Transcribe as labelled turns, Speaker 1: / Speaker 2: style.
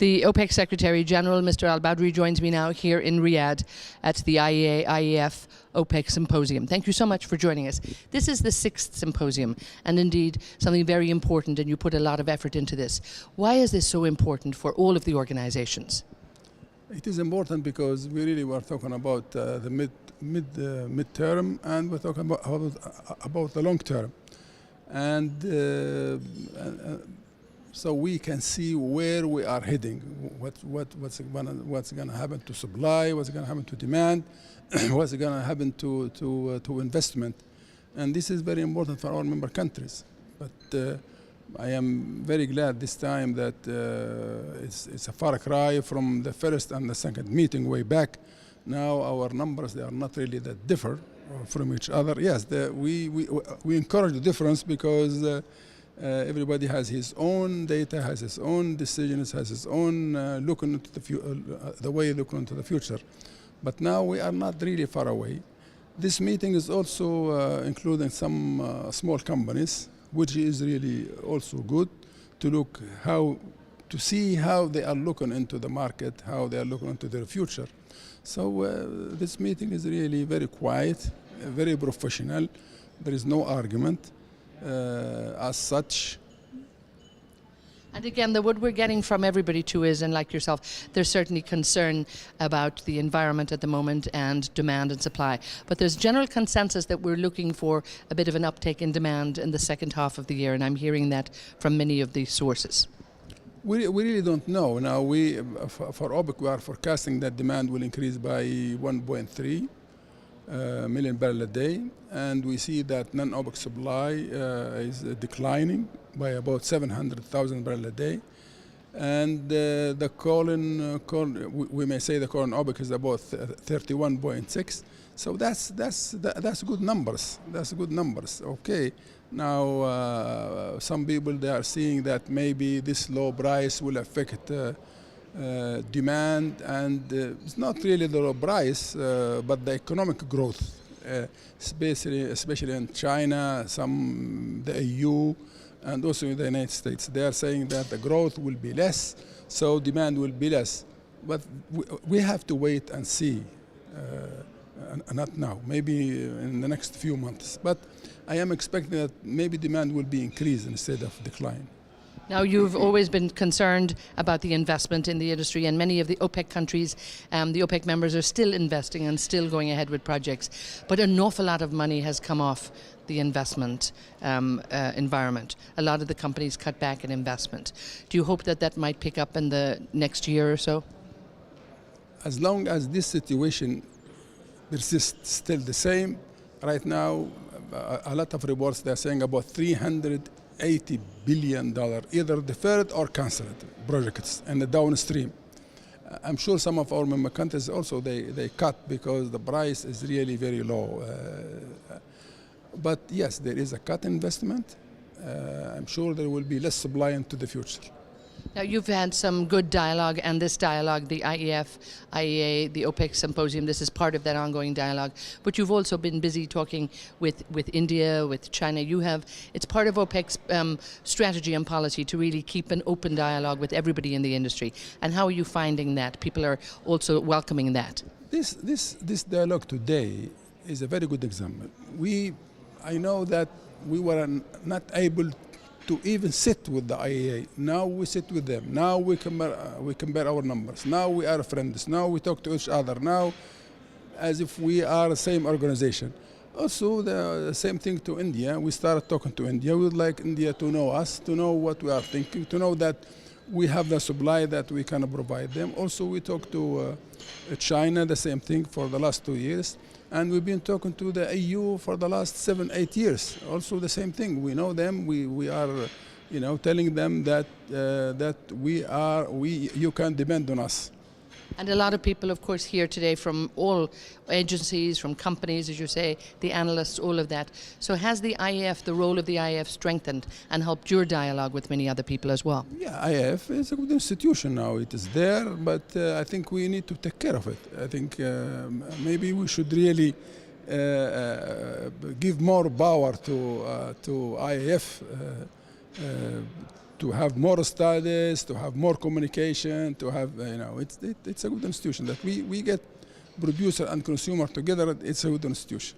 Speaker 1: The OPEC Secretary General, Mr. Al-Badri, joins me now here in Riyadh at the IEA-IEF-OPEC Symposium. Thank you so much for joining us. This is the 6th symposium, and indeed something very important, and you put a lot of effort into this. Why is this so important for all of the organizations?
Speaker 2: It is important because we really were talking about the mid-term, and we're talking about the long term. So we can see where we are heading, what's gonna happen to supply, what's gonna happen to demand, what's gonna happen to investment, and this is very important for our member countries. But I am very glad this time that it's a far cry from the first and the second meeting way back. Now our numbers, they are not really that differ from each other. Yes, we encourage the difference because everybody has his own data, has his own decisions, has his own look into the way look into the future. But now we are not really far away. This meeting is also including some small companies, which is really also good to see how they are looking into the market, how they are looking into their future. So this meeting is really very quiet, very professional. There is no argument as such.
Speaker 1: And again, what we're getting from everybody too is, and like yourself, there's certainly concern about the environment at the moment and demand and supply. But there's general consensus that we're looking for a bit of an uptake in demand in the second half of the year, and I'm hearing that from many of these sources.
Speaker 2: We really don't know. Now, for OPEC, we are forecasting that demand will increase by 1.3 million barrels a day, and we see that non-OPEC supply is declining by about 700,000 barrels a day, and the we may say the core in OPEC is about 31.6. So that's good numbers. That's good numbers. Okay. Now some people, they are seeing that maybe this low price will affect demand, and it's not really the low price, but the economic growth, especially in China, the EU, and also in the United States. They are saying that the growth will be less, so demand will be less. But we have to wait and see, not now, maybe in the next few months. But I am expecting that maybe demand will be increased instead of decline.
Speaker 1: Now, you've always been concerned about the investment in the industry, and many of the OPEC countries, the OPEC members are still investing and still going ahead with projects. But an awful lot of money has come off the investment environment. A lot of the companies cut back in investment. Do you hope that that might pick up in the next year or so?
Speaker 2: As long as this situation persists still the same, right now, a lot of reports, they're saying about $380 billion, either deferred or cancelled projects in the downstream. I'm sure some of our member countries also, they cut because the price is really very low. But yes, there is a cut in investment. I'm sure there will be less supply into the future.
Speaker 1: Now, you've had some good dialogue, and this dialogue, the IEF, IEA, the OPEC Symposium, this is part of that ongoing dialogue. But you've also been busy talking with India, with China. It's part of OPEC's strategy and policy to really keep an open dialogue with everybody in the industry. And how are you finding that? People are also welcoming that.
Speaker 2: This dialogue today is a very good example. I know that we were not able to even sit with the IEA. Now we sit with them. Now we compare our numbers. Now we are friends. Now we talk to each other. Now, as if we are the same organization. Also, the same thing to India. We started talking to India. We would like India to know us, to know what we are thinking, to know that we have the supply that we can provide them. Also, we talked to China, the same thing for the last 2 years. And we've been talking to the EU for the last 7-8 years. Also the same thing. We know them. We are, telling them that you can depend on us.
Speaker 1: And a lot of people, of course, here today from all agencies, from companies, as you say, the analysts, all of that. So has the role of the IEF strengthened and helped your dialogue with many other people as well?
Speaker 2: Yeah, IEF is a good institution now. It is there, but I think we need to take care of it. I think maybe we should really give more power to IEF to have more studies, to have more communication, to have, it's a good institution that we get producer and consumer together. It's a good institution.